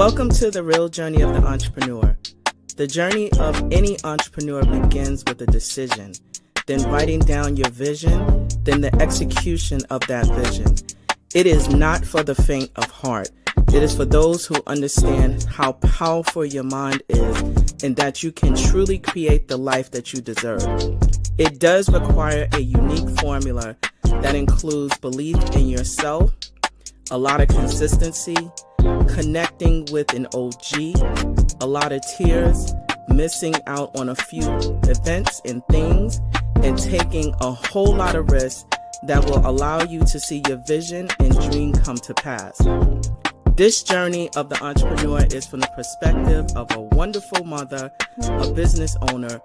Welcome to the Real Journey of the Entrepreneur. The journey of any entrepreneur begins with a decision, then writing down your vision, then the execution of that vision. It is not for the faint of heart. It is for those who understand how powerful your mind is and that you can truly create the life that you deserve. It does require a unique formula that includes belief in yourself, a lot of consistency, connecting with an OG, a lot of tears, missing out on a few events and things, and taking a whole lot of risks that will allow you to see your vision and dream come to pass. This journey of the entrepreneur is from the perspective of a wonderful mother, a business owner,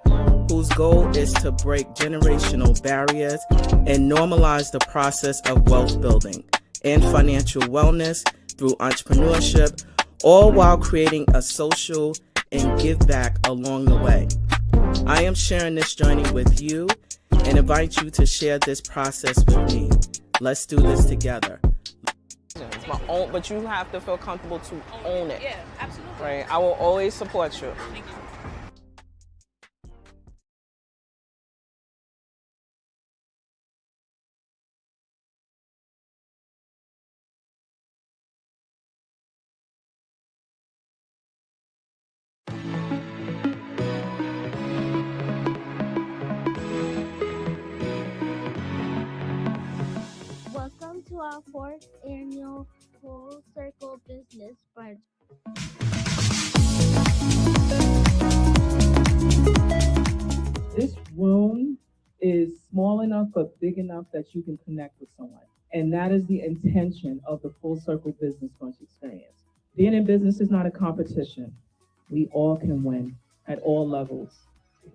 whose goal is to break generational barriers and normalize the process of wealth building and financial wellness through entrepreneurship, all while creating a social and give back along the way. I am sharing this journey with you and invite you to share this process with me. Let's do this together. It's my own, but you have to feel comfortable to own it. Yeah, absolutely. Right? I will always support you. Thank you. Welcome to our fourth annual Full Circle Business Project. This room is small enough but big enough that you can connect with someone. And that is the intention of the Full Circle Business Brunch experience. Being in business is not a competition. We all can win at all levels.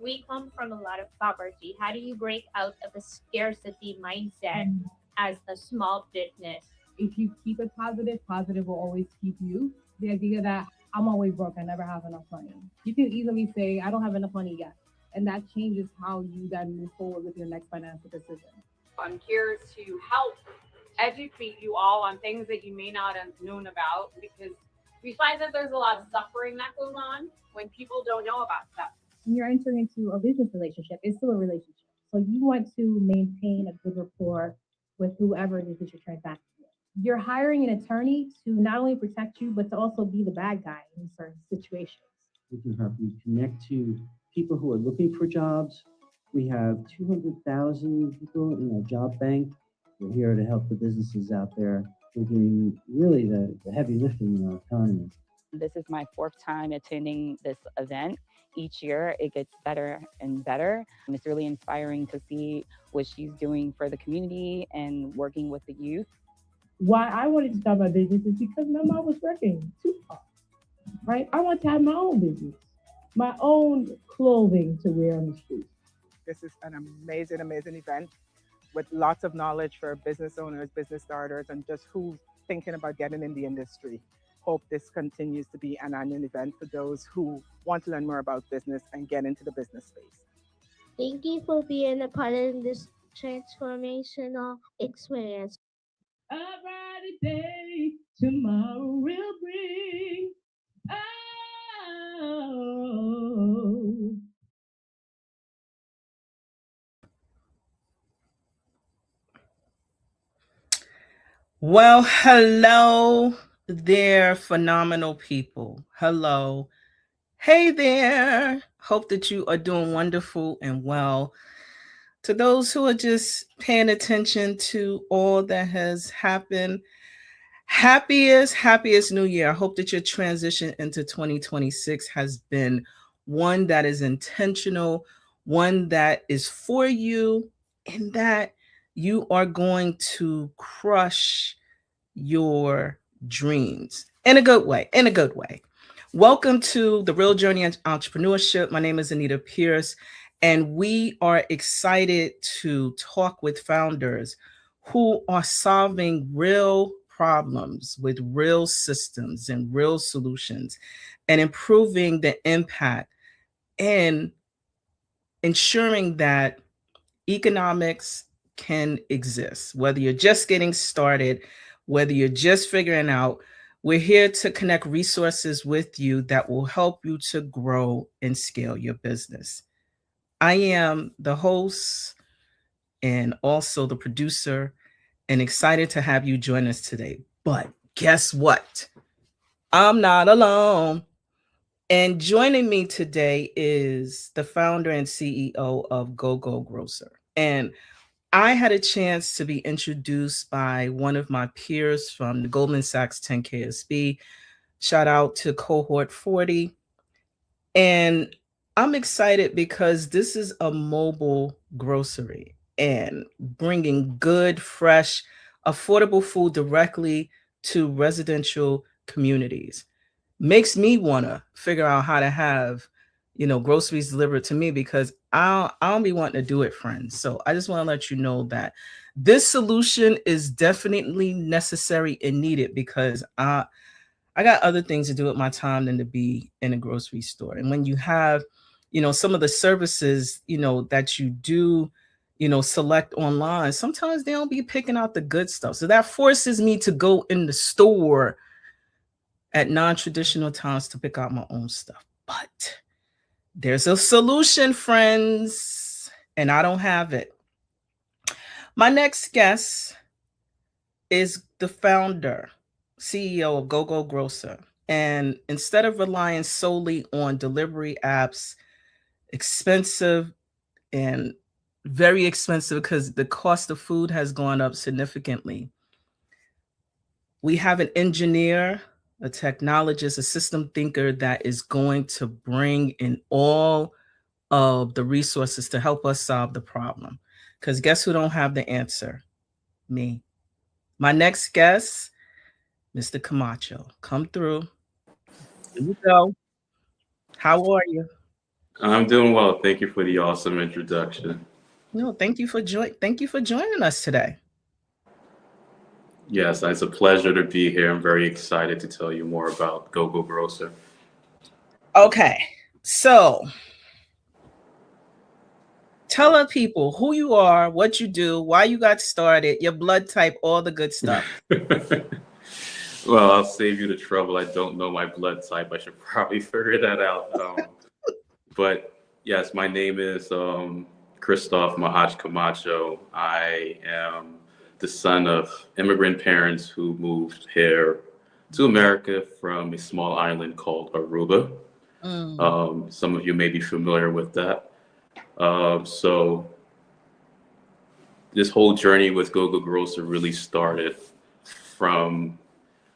We come from a lot of poverty. How do you break out of the scarcity mindset as a small business? If you keep it positive, positive will always keep you. The idea that I'm always broke, I never have enough money. You can easily say, I don't have enough money yet. And that changes how you then move forward with your next financial decision. I'm here to help educate you all on things that you may not have known about, because we find that there's a lot of suffering that goes on when people don't know about stuff. When you're entering into a business relationship, it's still a relationship. So you want to maintain a good rapport with whoever it is that you're transacting with. You're hiring an attorney to not only protect you, but to also be the bad guy in certain situations. We can help you connect to people who are looking for jobs. We have 200,000 people in our job bank. We're here to help the businesses out there. We're doing really the heavy lifting in our economy. This is my fourth time attending this event. Each year it gets better and better. And it's really inspiring to see what she's doing for the community and working with the youth. Why I wanted to start my business is because my mom was working too hard, right? I want to have my own business, my own clothing to wear on the street. This is an amazing, amazing event with lots of knowledge for business owners, business starters, and just who's thinking about getting in the industry. Hope this continues to be an annual event for those who want to learn more about business and get into the business space. Thank you for being a part of this transformational experience. A brighter day tomorrow will bring. Oh. Well, hello there, phenomenal people. Hello. Hey there. Hope that you are doing wonderful and well. To those who are just paying attention to all that has happened, happiest New Year. I hope that your transition into 2026 has been one that is intentional, one that is for you, and that you are going to crush your dreams in a good way, Welcome to the Real Journey of Entrepreneurship. My name is Anita Pierce, and we are excited to talk with founders who are solving real problems with real systems and real solutions and improving the impact and ensuring that economics can exist, whether you're just getting started, whether you're just figuring out We're here to connect resources with you that will help you to grow and scale your business. I am the host and also the producer, and excited to have you join us today. But guess what? I'm not alone. And joining me today is the founder and CEO of Gogo Grocer. And I had a chance to be introduced by one of my peers from the Goldman Sachs 10KSB. Shout out to cohort 40. And I'm excited because this is a mobile grocery and bringing good, fresh, affordable food directly to residential communities. Makes me want to figure out how to have, groceries delivered to me, because I don't be wanting to do it, friends. So I just want to let you know that this solution is definitely necessary and needed, because I got other things to do with my time than to be in a grocery store. And when you have, some of the services, that you do, select online, sometimes they don't be picking out the good stuff. So that forces me to go in the store at non-traditional times to pick out my own stuff. But there's a solution, friends, and I don't have it. My next guest is the founder, CEO of Gogo Grocer. And instead of relying solely on delivery apps, expensive and very expensive because the cost of food has gone up significantly, we have an engineer, a technologist, a system thinker that is going to bring in all of the resources to help us solve the problem. Because guess who don't have the answer? Me. My next guest, Mr. Camacho. Come through. Here you go. How are you? I'm doing well. Thank you for the awesome introduction. No, thank you for joining us today. Yes, it's a pleasure to be here. I'm very excited to tell you more about Gogo Grocer. Okay, so tell our people who you are, what you do, why you got started, your blood type, all the good stuff. Well, I'll save you the trouble. I don't know my blood type. I should probably figure that out. But yes, my name is Chrystoff Ma'ach Camacho. I am the son of immigrant parents who moved here to America from a small island called Aruba. Some of you may be familiar with that. So this whole journey with Gogo Grocer really started from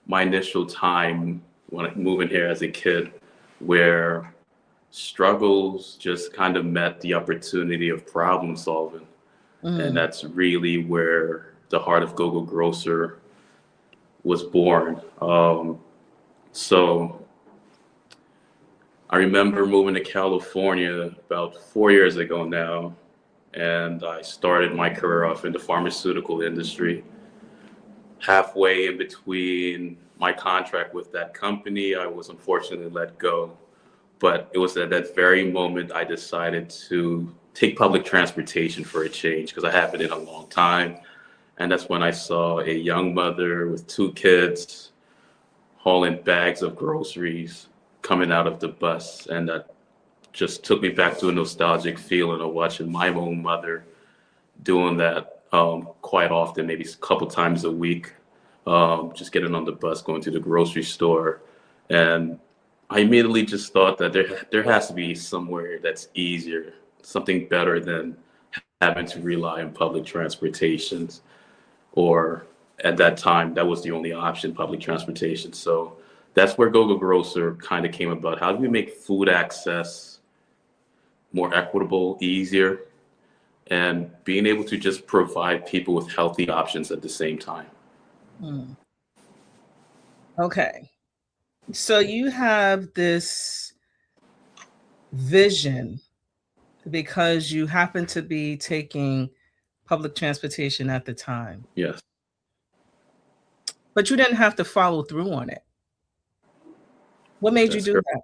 my initial time when moving here as a kid, where struggles just kind of met the opportunity of problem solving. And that's really where the heart of Gogo Grocer was born. So I remember moving to California about 4 years ago now, and I started my career off in the pharmaceutical industry. Halfway in between my contract with that company, I was unfortunately let go. But it was at that very moment I decided to take public transportation for a change, because I haven't in a long time. And that's when I saw a young mother with 2 kids hauling bags of groceries coming out of the bus. And that just took me back to a nostalgic feeling of watching my own mother doing that quite often, maybe a couple times a week, just getting on the bus, going to the grocery store. And I immediately just thought that there has to be somewhere that's easier, something better than having to rely on public transportation. Or at that time, that was the only option, public transportation. So that's where Gogo Grocer kind of came about. How do we make food access more equitable, easier, and being able to just provide people with healthy options at the same time? Okay. So you have this vision because you happen to be taking public transportation at the time. Yes. But you didn't have to follow through on it. What made you do that?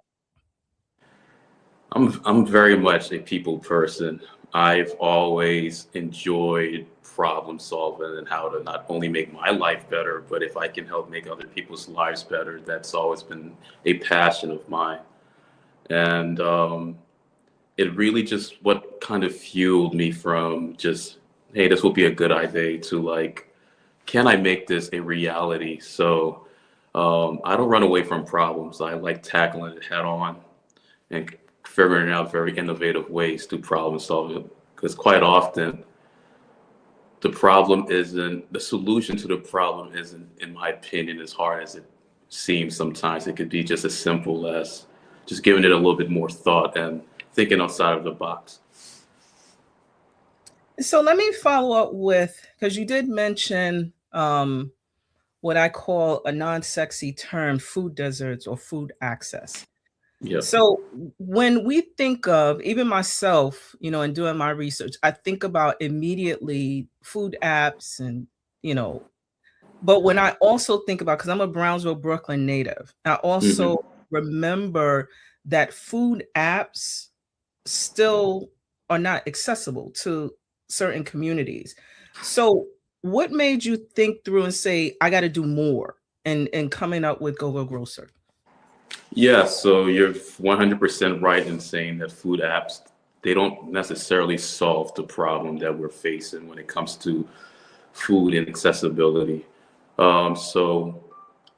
I'm very much a people person. I've always enjoyed problem solving and how to not only make my life better, but if I can help make other people's lives better, that's always been a passion of mine. And it really just what kind of fueled me from just, hey, this will be a good idea to like, can I make this a reality? So I don't run away from problems. I like tackling it head on and figuring out very innovative ways to problem solve it. Because quite often, the solution to the problem isn't, in my opinion, as hard as it seems sometimes. It could be just as simple as just giving it a little bit more thought and thinking outside of the box. So let me follow up with, because you did mention what I call a non-sexy term, food deserts or food access. Yeah. So when we think of, even myself, in doing my research, I think about immediately food apps and, but when I also think about, because I'm a Brownsville, Brooklyn native, I also remember that food apps still are not accessible to certain communities. So what made you think through and say, I got to do more and coming up with Gogo Grocer? Yeah, so you're 100% right in saying that food apps, they don't necessarily solve the problem that we're facing when it comes to food inaccessibility. So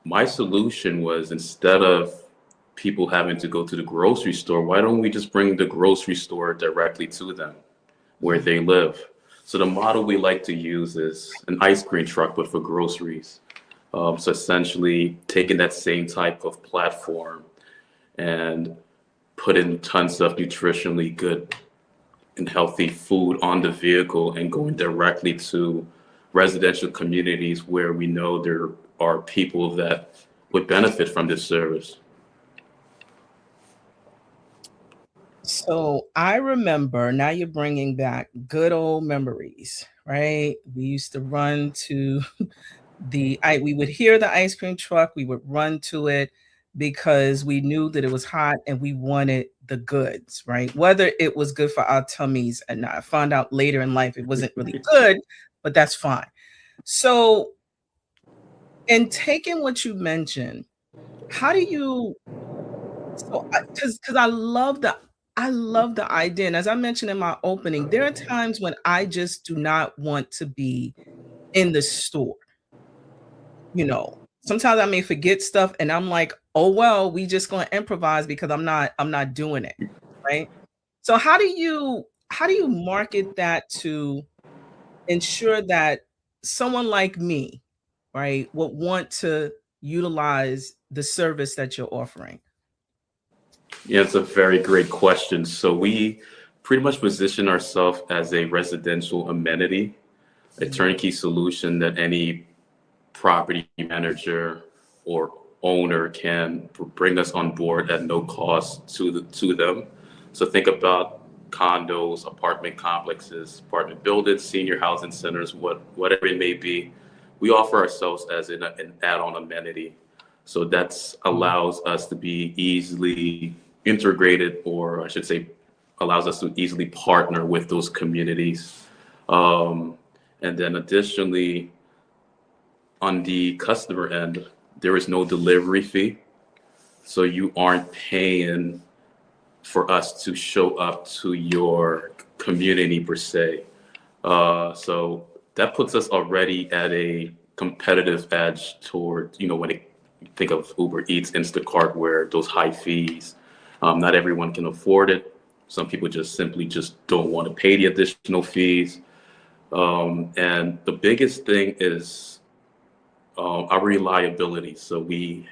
my solution was, instead of people having to go to the grocery store, why don't we just bring the grocery store directly to them where they live? So the model we like to use is an ice cream truck, but for groceries. So essentially taking that same type of platform and putting tons of nutritionally good and healthy food on the vehicle and going directly to residential communities where we know there are people that would benefit from this service. So I remember, now you're bringing back good old memories, right? We used to run to we would hear the ice cream truck, we would run to it because we knew that it was hot and we wanted the goods, right? Whether it was good for our tummies or not. I found out later in life it wasn't really good, but that's fine. So in taking what you mentioned, how do you, because I love the idea. And as I mentioned in my opening, there are times when I just do not want to be in the store. Sometimes I may forget stuff and I'm like, oh, well, we just going to improvise because I'm not doing it. Right. So how do you market that to ensure that someone like me, right, would want to utilize the service that you're offering? Yeah, it's a very great question. So we pretty much position ourselves as a residential amenity, a turnkey solution that any property manager or owner can bring us on board at no cost to them. So think about condos, apartment complexes, apartment buildings, senior housing centers, whatever it may be. We offer ourselves as an add-on amenity. So that allows us to be easily integrated, or I should say, allows us to easily partner with those communities. And then additionally, on the customer end, there is no delivery fee. So you aren't paying for us to show up to your community per se. So that puts us already at a competitive edge toward, when you think of Uber Eats, Instacart, where those high fees, not everyone can afford it. Some people just don't want to pay the additional fees. And the biggest thing is our reliability. So we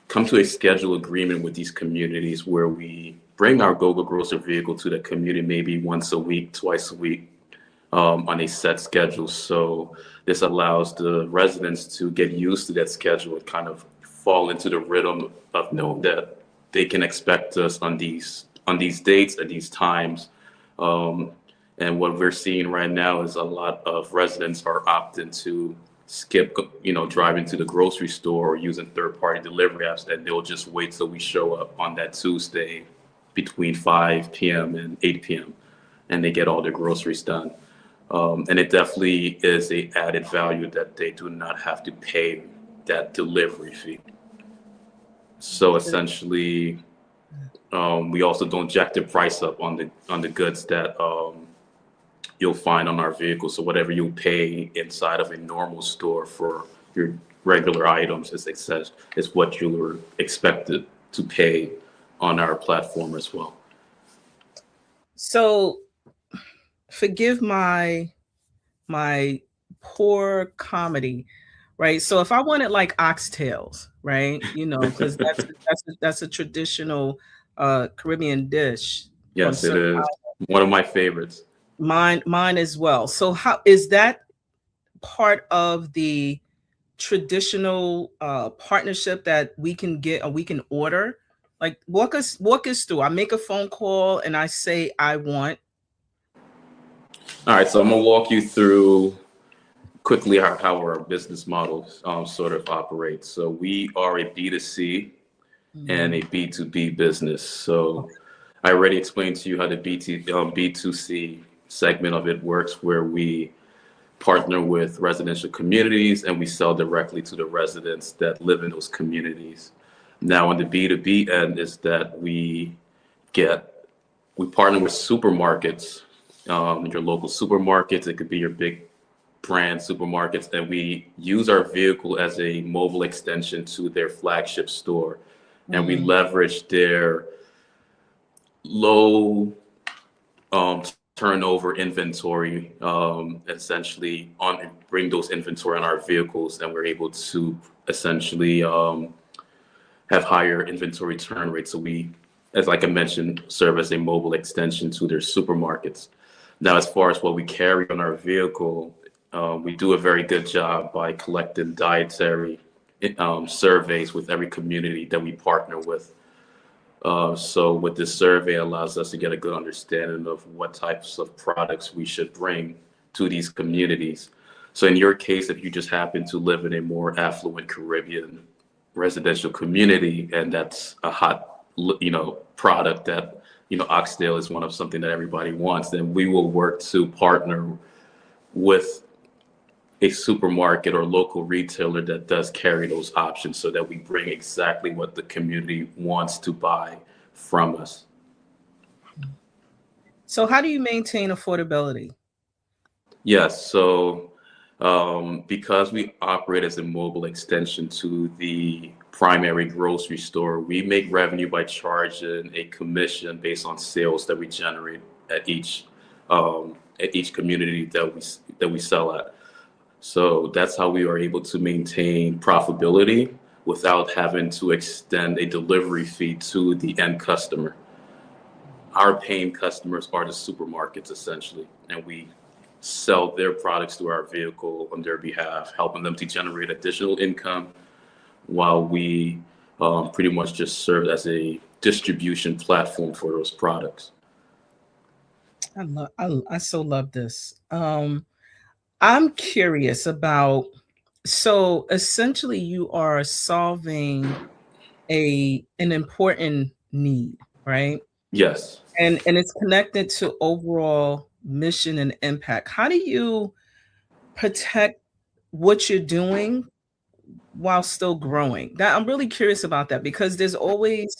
come to a schedule agreement with these communities where we bring our Gogo Grocer vehicle to the community maybe once a week, twice a week, on a set schedule. So this allows the residents to get used to that schedule and kind of fall into the rhythm of knowing that they can expect us on these dates at these times. And what we're seeing right now is a lot of residents are opting to skip, driving to the grocery store or using third-party delivery apps, and they'll just wait till we show up on that Tuesday between 5 p.m. and 8 p.m. and they get all their groceries done. And it definitely is a added value that they do not have to pay that delivery fee. So essentially, we also don't jack the price up on the goods that you'll find on our vehicle. So whatever you pay inside of a normal store for your regular items is what you were expected to pay on our platform as well. So forgive my poor comedy, right? So if I wanted like oxtails, right? You know, because that's a traditional Caribbean dish. Yes, it is one of my favorites. Mine as well. So how is that part of the traditional partnership that we can get or we can order? Like walk us through. I make a phone call and I say I want. All right, so I'm gonna walk you through quickly how our business model sort of operates. So we are a B2C and a B2B business. So I already explained to you how the B2C segment of it works, where we partner with residential communities and we sell directly to the residents that live in those communities. Now on the B2B end is that we partner with supermarkets, your local supermarkets. It could be your big brand supermarkets, and we use our vehicle as a mobile extension to their flagship store. And we leverage their low turnover inventory, essentially bring those inventory on our vehicles, and we're able to essentially have higher inventory turn rates. So we, as like I mentioned, serve as a mobile extension to their supermarkets. Now, as far as what we carry on our vehicle, we do a very good job by collecting dietary surveys with every community that we partner with. So with this survey, it allows us to get a good understanding of what types of products we should bring to these communities. So in your case, if you just happen to live in a more affluent Caribbean residential community, and that's a hot, product that, oxtail is one of something that everybody wants, then we will work to partner with a supermarket or local retailer that does carry those options, so that we bring exactly what the community wants to buy from us. So how do you maintain affordability? Yes, so because we operate as a mobile extension to the primary grocery store, we make revenue by charging a commission based on sales that we generate at each community that we sell at. So that's how we are able to maintain profitability without having to extend a delivery fee to the end customer. Our paying customers are the supermarkets, essentially, and we sell their products through our vehicle on their behalf, helping them to generate additional income while we pretty much just serve as a distribution platform for those products. I so love this. I'm curious about, so essentially you are solving an important need, right? Yes. And it's connected to overall mission and impact. How do you protect what you're doing while still growing? That I'm really curious about that, because there's always,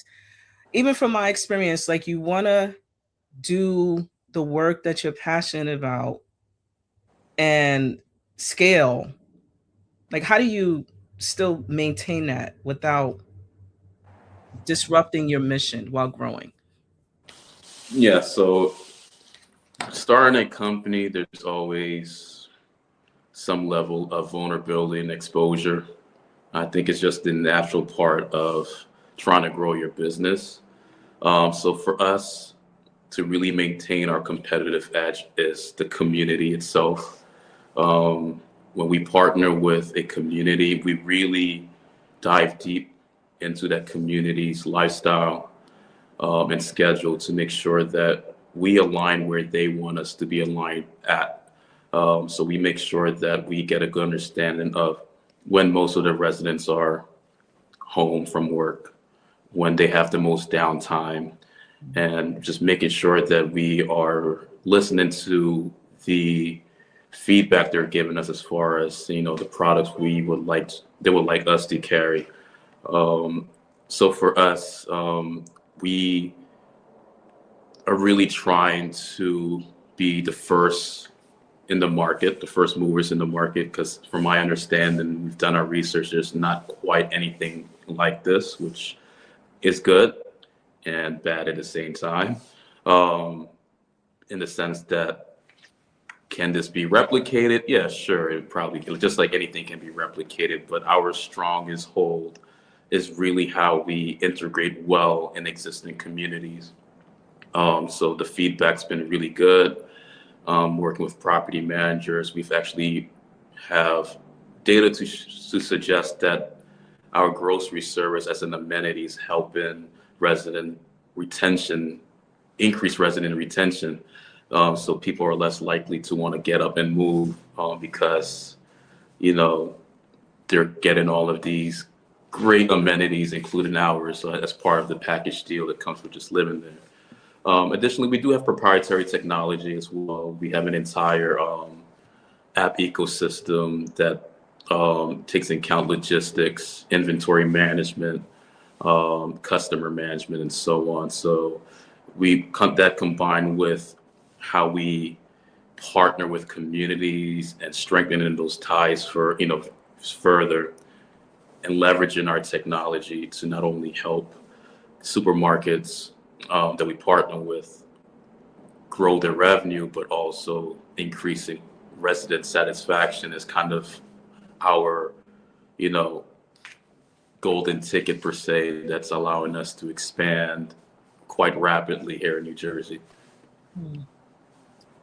even from my experience, like you want to do the work that you're passionate about and scale. Like, how do you still maintain that without disrupting your mission while growing? Yeah, so starting a company, there's always some level of vulnerability and exposure. I think it's just the natural part of trying to grow your business. So for us to really maintain our competitive edge is the community itself. When we partner with a community, we really dive deep into that community's lifestyle and schedule to make sure that we align where they want us to be aligned at. So we make sure that we get a good understanding of when most of the residents are home from work, when they have the most downtime, and just making sure that we are listening to the feedback they're giving us as far as, you know, the products they would like us to carry. So for us, we are really trying to be the first in the market, the first movers in the market, because from my understanding, we've done our research, there's not quite anything like this, which is good and bad at the same time. In the sense that, can this be replicated? Yeah, sure, it probably, just like anything can be replicated, but our strongest hold is really how we integrate well in existing communities. So the feedback's been really good. Working with property managers, we've actually have data to suggest that our grocery service as an amenity is helping resident retention, increase resident retention. So people are less likely to want to get up and move because, you know, they're getting all of these great amenities, including ours, as part of the package deal that comes with just living there. Additionally, we do have proprietary technology as well. We have an entire app ecosystem that takes into account logistics, inventory management, customer management, and so on. So that combined with how we partner with communities and strengthening those ties for, you know, further, and leveraging our technology to not only help supermarkets that we partner with grow their revenue, but also increasing resident satisfaction is kind of our, you know, golden ticket per se, that's allowing us to expand quite rapidly here in New Jersey.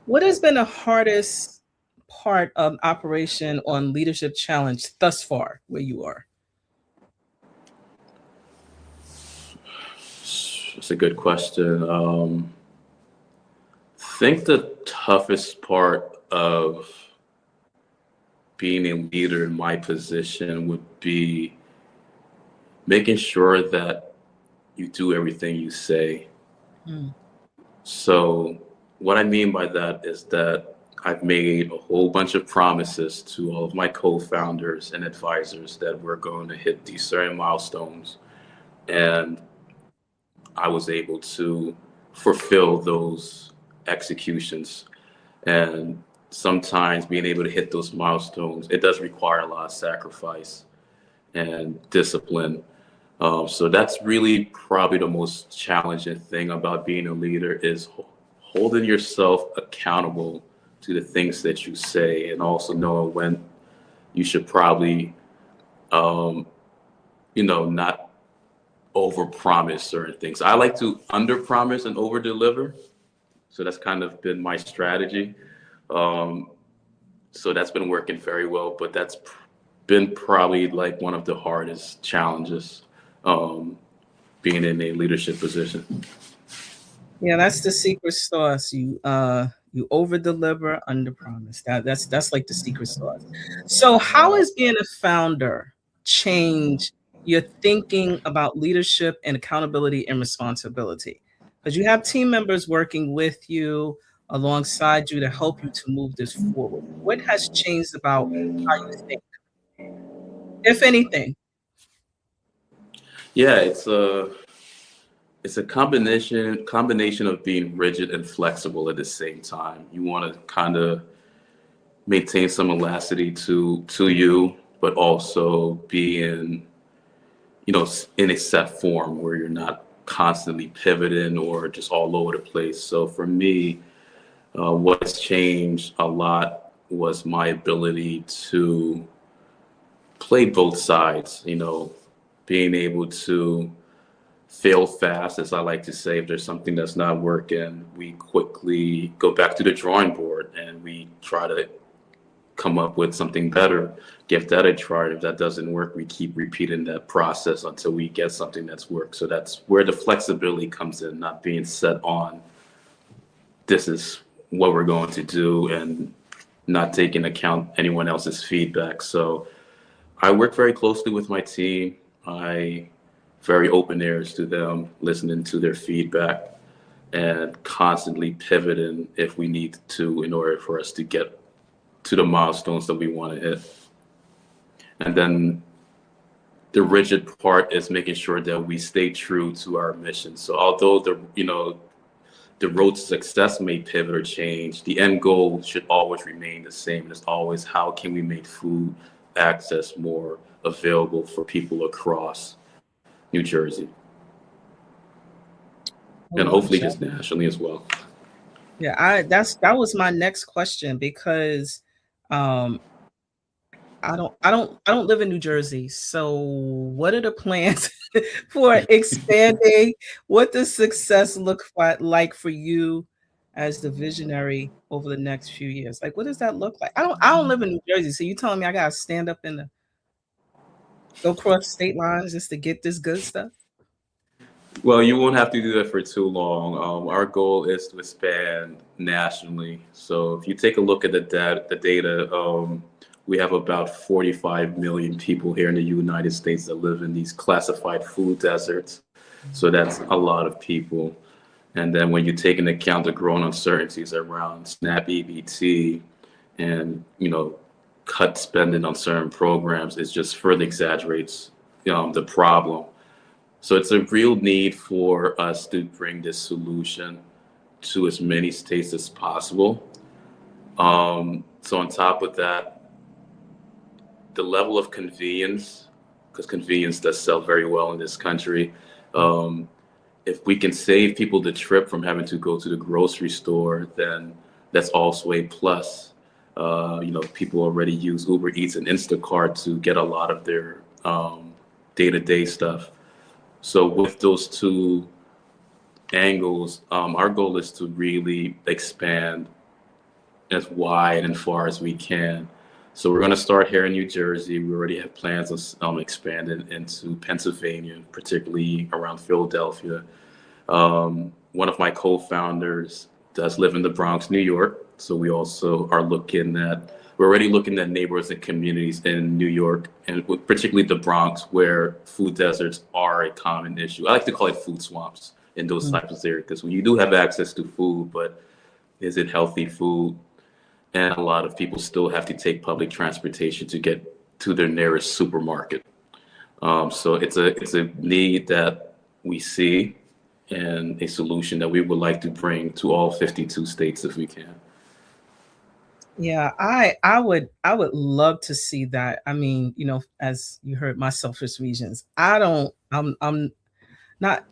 What has been the hardest part of Operation on Leadership Challenge thus far, where you are? It's a good question. I think the toughest part of being a leader in my position would be making sure that you do everything you say. So what I mean by that is that I've made a whole bunch of promises to all of my co-founders and advisors that we're going to hit these certain milestones. And I was able to fulfill those executions. And sometimes being able to hit those milestones, it does require a lot of sacrifice and discipline. So that's really probably the most challenging thing about being a leader, is holding yourself accountable to the things that you say, and also knowing when you should probably, you know, not over-promise certain things. I like to under-promise and over-deliver. So that's kind of been my strategy. So that's been working very well, but that's been probably like one of the hardest challenges, being in a leadership position. Yeah, that's the secret sauce. You over-deliver, under-promise. That's like the secret sauce. So how has being a founder changed your thinking about leadership and accountability and responsibility? Because you have team members working with you, alongside you, to help you to move this forward. What has changed about how you think, if anything? Yeah, it's a combination of being rigid and flexible at the same time. You want to kind of maintain some elasticity to you, but also be in, you know, in a set form where you're not constantly pivoting or just all over the place. So for me, what's changed a lot was my ability to play both sides, you know, being able to fail fast, as I like to say. If there's something that's not working, we quickly go back to the drawing board and we try to come up with something better, give that a try. If that doesn't work, we keep repeating that process until we get something that's worked. So that's where the flexibility comes in, not being set on this is what we're going to do and not taking account anyone else's feedback. So I work very closely with my team. I very open ears to them, listening to their feedback. and constantly pivoting if we need to in order for us to get to the milestones that we want to hit. And then the rigid part is making sure that we stay true to our mission. So although the road to success may pivot or change, the end goal should always remain the same. And it's always, how can we make food access more available for people across New Jersey? And hopefully just nationally as well. Yeah, that was my next question, because I don't live in New Jersey. So what are the plans for expanding? What does success look like for you as the visionary over the next few years? Like, what does that look like? I don't live in New Jersey. So you telling me I gotta stand up and go cross state lines just to get this good stuff? Well, you won't have to do that for too long. Our goal is to expand nationally. So if you take a look at the data, we have about 45 million people here in the United States that live in these classified food deserts. So that's a lot of people. And then when you take into account the growing uncertainties around SNAP EBT and, cut spending on certain programs, it just further exaggerates the problem. So it's a real need for us to bring this solution to as many states as possible. So on top of that, the level of convenience, because convenience does sell very well in this country. If we can save people the trip from having to go to the grocery store, then that's also a plus. People already use Uber Eats and Instacart to get a lot of their day-to-day stuff. So with those two angles, our goal is to really expand as wide and far as we can. So we're going to start here in New Jersey. We already have plans on expanding into Pennsylvania, particularly around Philadelphia. One of my co-founders does live in the Bronx, New York. So we also are we're already looking at neighborhoods and communities in New York, and particularly the Bronx, where food deserts are a common issue. I like to call it food swamps in those types of areas, because when you do have access to food, but is it healthy food? And a lot of people still have to take public transportation to get to their nearest supermarket. So it's a need that we see, and a solution that we would like to bring to all 52 states if we can. Yeah, I would love to see that. I mean, as you heard, my selfish reasons. I'm not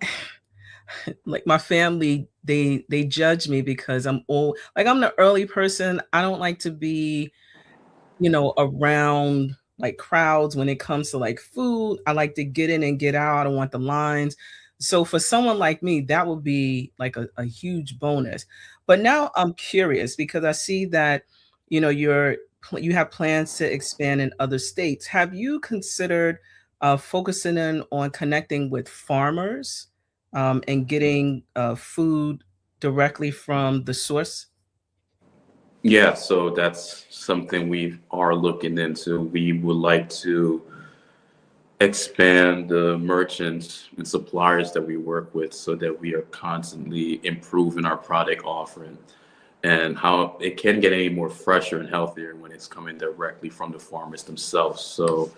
like my family, they judge me because I'm old. Like, I'm the early person. I don't like to be, around like crowds when it comes to like food. I like to get in and get out. I don't want the lines. So for someone like me, that would be like a huge bonus. But now I'm curious, because I see that, you have plans to expand in other states. Have you considered focusing in on connecting with farmers and getting food directly from the source? Yeah, so that's something we are looking into. We would like to expand the merchants and suppliers that we work with, so that we are constantly improving our product offering, and how it can get any more fresher and healthier when it's coming directly from the farmers themselves. So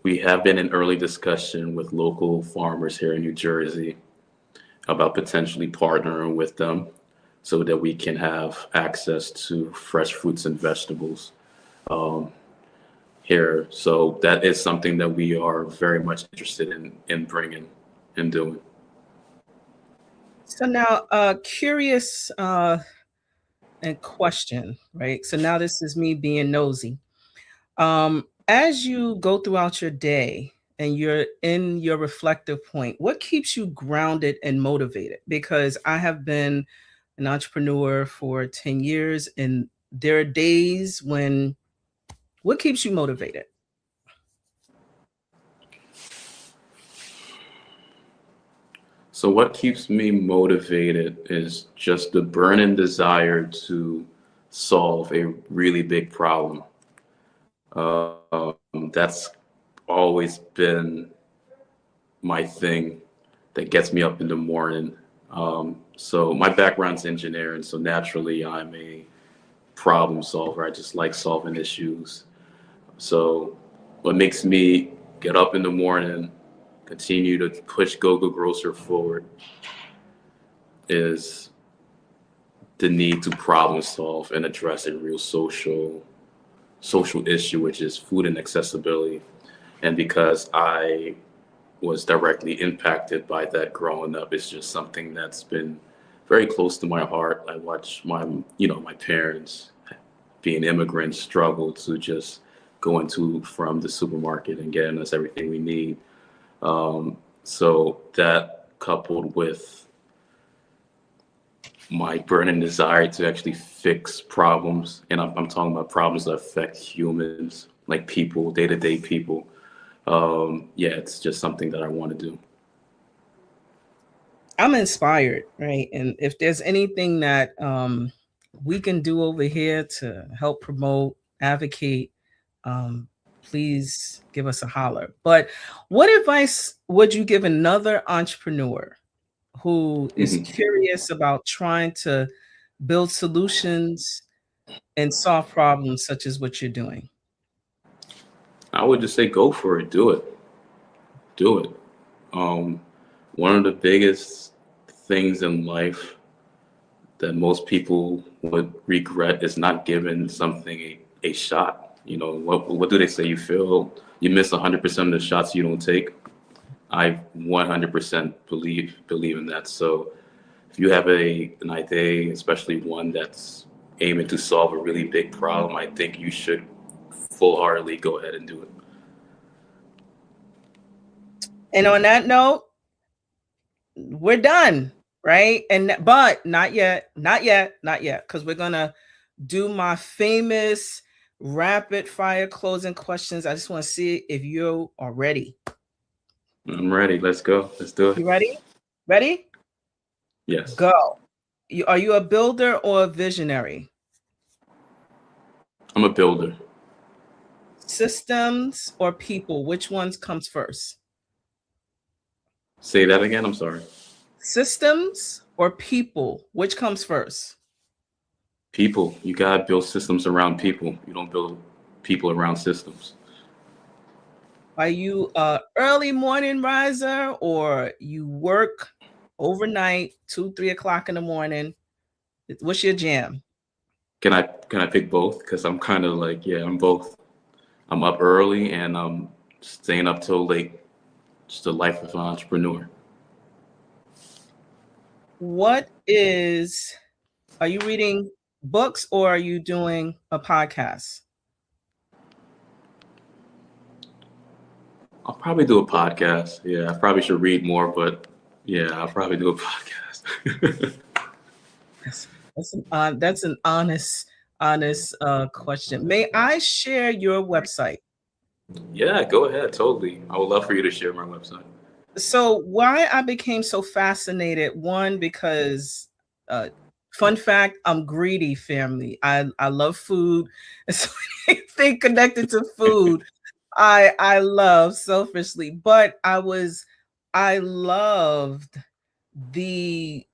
we have been in early discussion with local farmers here in New Jersey about potentially partnering with them, so that we can have access to fresh fruits and vegetables here. So that is something that we are very much interested in bringing and doing. So now, curious and question, right? So now this is me being nosy. As you go throughout your day and you're in your reflective point, what keeps you grounded and motivated? Because I have been an entrepreneur for 10 years, and there are days when, what keeps you motivated? So what keeps me motivated is just the burning desire to solve a really big problem. That's always been my thing that gets me up in the morning. So my background's engineering, so naturally I'm a problem solver. I just like solving issues. So what makes me get up in the morning, continue to push Gogo Grocer forward, is the need to problem solve and address a real social issue, which is food inaccessibility. And because I was directly impacted by that growing up, it's just something that's been very close to my heart. I watched my parents, being immigrants, struggle to just go from the supermarket and getting us everything we need. So that, coupled with my burning desire to actually fix problems, and I'm talking about problems that affect humans, like people, day-to-day people. It's just something that I want to do. I'm inspired, right? And if there's anything that we can do over here to help promote, advocate, please give us a holler. But what advice would you give another entrepreneur who is curious about trying to build solutions and solve problems such as what you're doing? I would just say go for it. Do it. Do it. One of the biggest things in life that most people would regret is not giving something a shot. You know, what do they say? You miss 100% of the shots you don't take. I 100% believe in that. So if you have an idea, especially one that's aiming to solve a really big problem, I think you should full-heartedly go ahead and do it. And on that note, we're done, right? But not yet, because we're gonna do my famous rapid fire closing questions. I just want to see if you are ready. I'm ready. Let's go. Let's do it. You ready? Ready? Yes. Go. Are you a builder or a visionary? I'm a builder. Systems or people? Which ones comes first? Say that again. I'm sorry. Systems or people? Which comes first? People. You gotta build systems around people. You don't build people around systems. Are you a early morning riser or you work overnight, 2-3 o'clock in the morning? What's your jam? Can I pick both? Because I'm kind of like, I'm both. I'm up early and I'm staying up till late. Just the life of an entrepreneur. Are you reading books or are you doing a podcast? I'll probably do a podcast. Yeah, I probably should read more, but I'll probably do a podcast. That's an honest question. May I share your website? Yeah, go ahead. Totally. I would love for you to share my website. So why I became so fascinated, one, because fun fact, I'm greedy, family. I love food. So anything connected to food, I love selfishly. But I loved the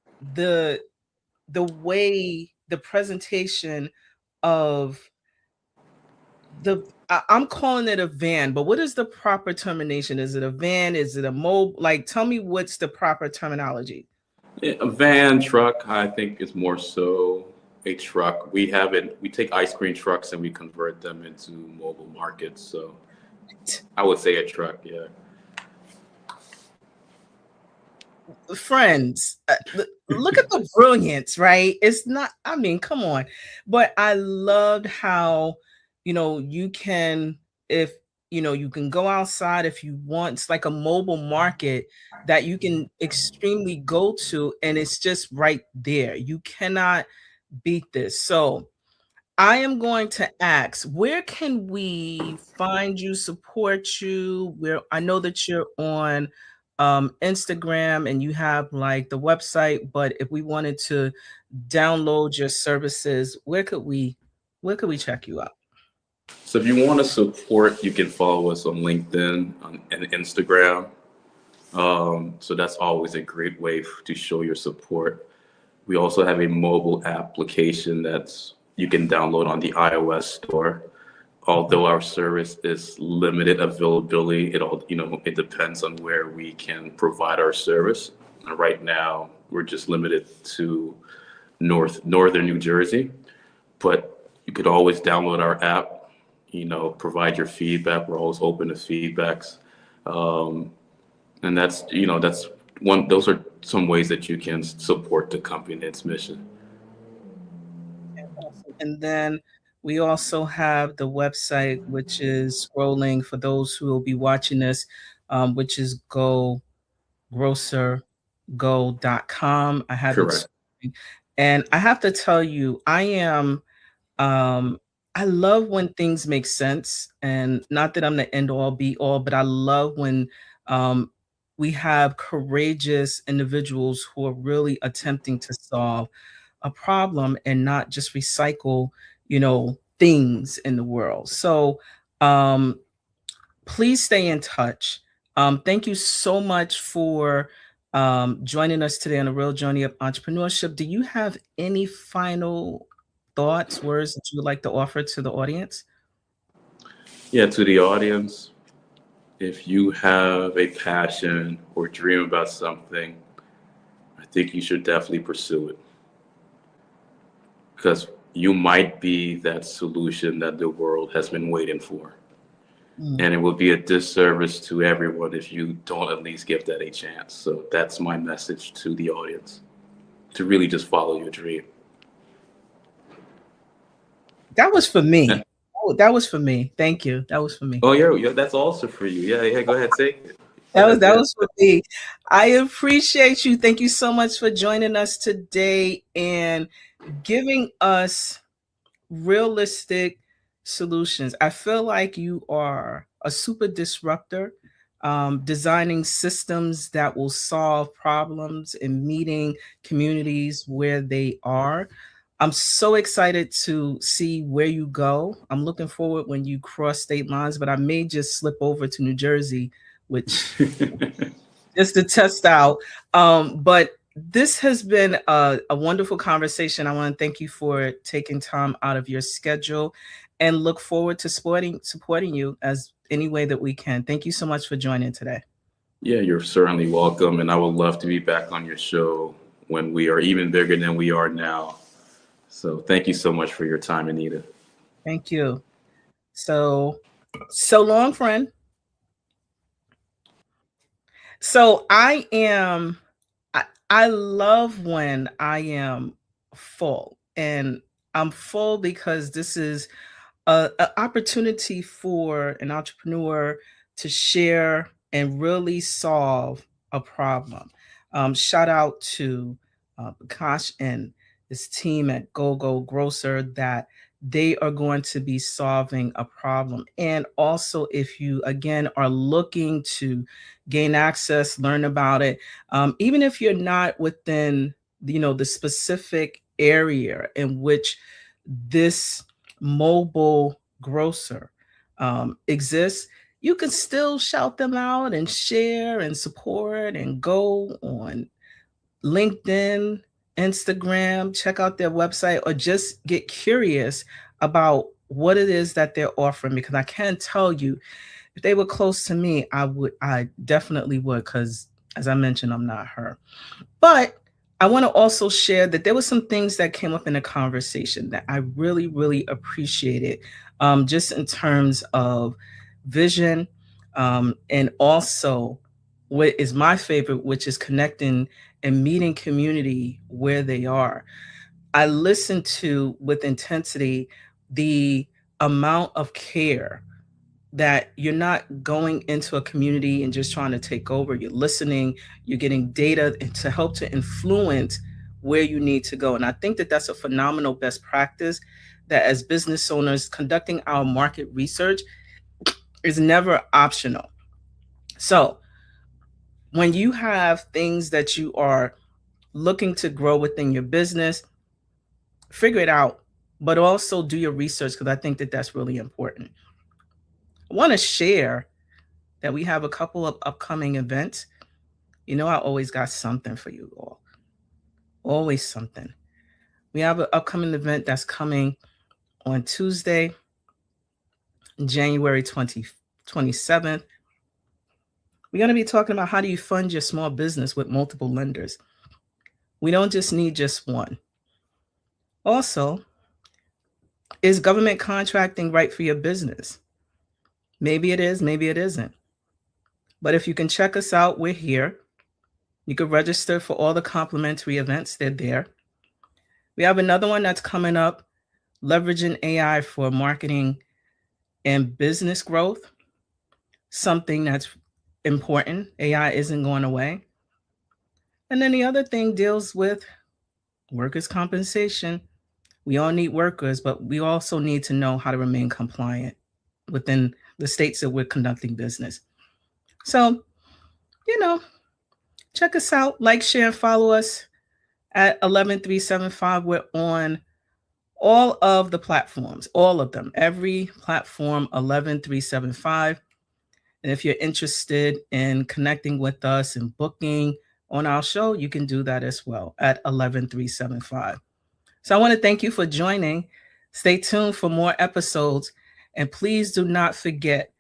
way the presentation of I'm calling it a van, but what is the proper termination? Is it a van? Is it a mobile? Like, tell me what's the proper terminology. Yeah, a van, truck, I think is more so a truck. We take ice cream trucks and we convert them into mobile markets. So I would say a truck, yeah. Friends, look at the brilliance, right? It's not, I mean, come on. But I loved how, you can go outside if you want. It's like a mobile market that you can extremely go to, and it's just right there. You cannot beat this. So I am going to ask, where can we find you, support you? I know that you're on Instagram and you have like the website, but if we wanted to download your services, where could we check you out? So if you want to support, you can follow us on LinkedIn and Instagram. So that's always a great way to show your support. We also have a mobile application that's you can download on the iOS store. Although our service is limited availability, it depends on where we can provide our service. And right now, we're just limited to northern New Jersey, but you could always download our app, provide your feedback. We're always open to feedbacks. And those are some ways that you can support the company and its mission. And then we also have the website, which is scrolling for those who will be watching this, which is GoGrocerGo.com. I have Correct. it. And I have to tell you, I love when things make sense, and not that I'm the end all be all, but I love when we have courageous individuals who are really attempting to solve a problem and not just recycle, things in the world. So please stay in touch. Thank you so much for joining us today on the Real Journey of Entrepreneurship. Do you have any final thoughts, words that you would like to offer to the audience? Yeah, to the audience, if you have a passion or dream about something, I think you should definitely pursue it. Because you might be that solution that the world has been waiting for. And it will be a disservice to everyone if you don't at least give that a chance. So that's my message to the audience, to really just follow your dream. That was for me. Oh, that was for me. Thank you. That was for me. Oh, yeah, that's also for you. Yeah, go ahead, take it. That was for me. I appreciate you. Thank you so much for joining us today and giving us realistic solutions. I feel like you are a super disruptor, designing systems that will solve problems and meeting communities where they are. I'm so excited to see where you go. I'm looking forward when you cross state lines, but I may just slip over to New Jersey, which just to test out. But this has been a wonderful conversation. I want to thank you for taking time out of your schedule and look forward to supporting you as any way that we can. Thank you so much for joining today. Yeah, you're certainly welcome. And I would love to be back on your show when we are even bigger than we are now. So thank you so much for your time, Anita. Thank you. So long, friend. So I love when I am full, and I'm full because this is an opportunity for an entrepreneur to share and really solve a problem. Shout out to Akash and his team at Gogo Grocer that they are going to be solving a problem. And also, if you again are looking to gain access, learn about it, even if you're not within the specific area in which this mobile grocer exists, you can still shout them out and share and support and go on LinkedIn, Instagram, check out their website, or just get curious about what it is that they're offering, because I can tell you, if they were close to me, I definitely would, because as I mentioned, I'm not her. But I want to also share that there were some things that came up in the conversation that I really, really appreciated, just in terms of vision, and also what is my favorite, which is connecting and meeting community where they are. I listened to with intensity the amount of care that you're not going into a community and just trying to take over. You're listening, you're getting data to help to influence where you need to go. And I think that that's a phenomenal best practice, that as business owners, conducting our market research is never optional. So when you have things that you are looking to grow within your business, figure it out, but also do your research, because I think that that's really important. I want to share that we have a couple of upcoming events. You know, I always got something for you all. Always something. We have an upcoming event that's coming on Tuesday, January 27th. We're going to be talking about how do you fund your small business with multiple lenders. We don't just need just one. Also, is government contracting right for your business? Maybe it is, maybe it isn't. But if you can check us out, we're here. You can register for all the complimentary events, they're there. We have another one that's coming up, leveraging AI for marketing and business growth, something that's important. AI isn't going away. And then the other thing deals with workers' compensation. We all need workers, but we also need to know how to remain compliant within the states that we're conducting business. So, you know, check us out, like, share, and follow us at 11375. We're on all of the platforms, all of them, every platform, 11375. And if you're interested in connecting with us and booking on our show, you can do that as well at 11375. So I want to thank you for joining. Stay tuned for more episodes. And please do not forget,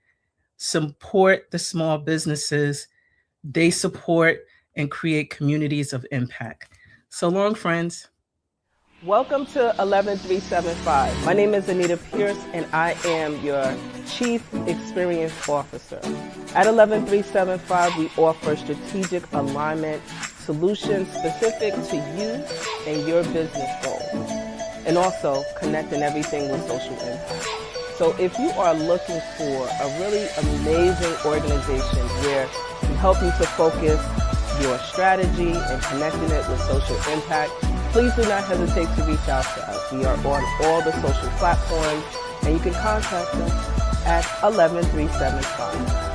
support the small businesses. They support and create communities of impact. So long, friends. Welcome to 11375. My name is Anita Pierce, and I am your Chief Experience Officer. At 11375, we offer strategic alignment solutions specific to you and your business goals, and also connecting everything with social impact. So if you are looking for a really amazing organization where we help you to focus your strategy and connecting it with social impact, please do not hesitate to reach out to us. We are on all the social platforms, and you can contact us at 11375.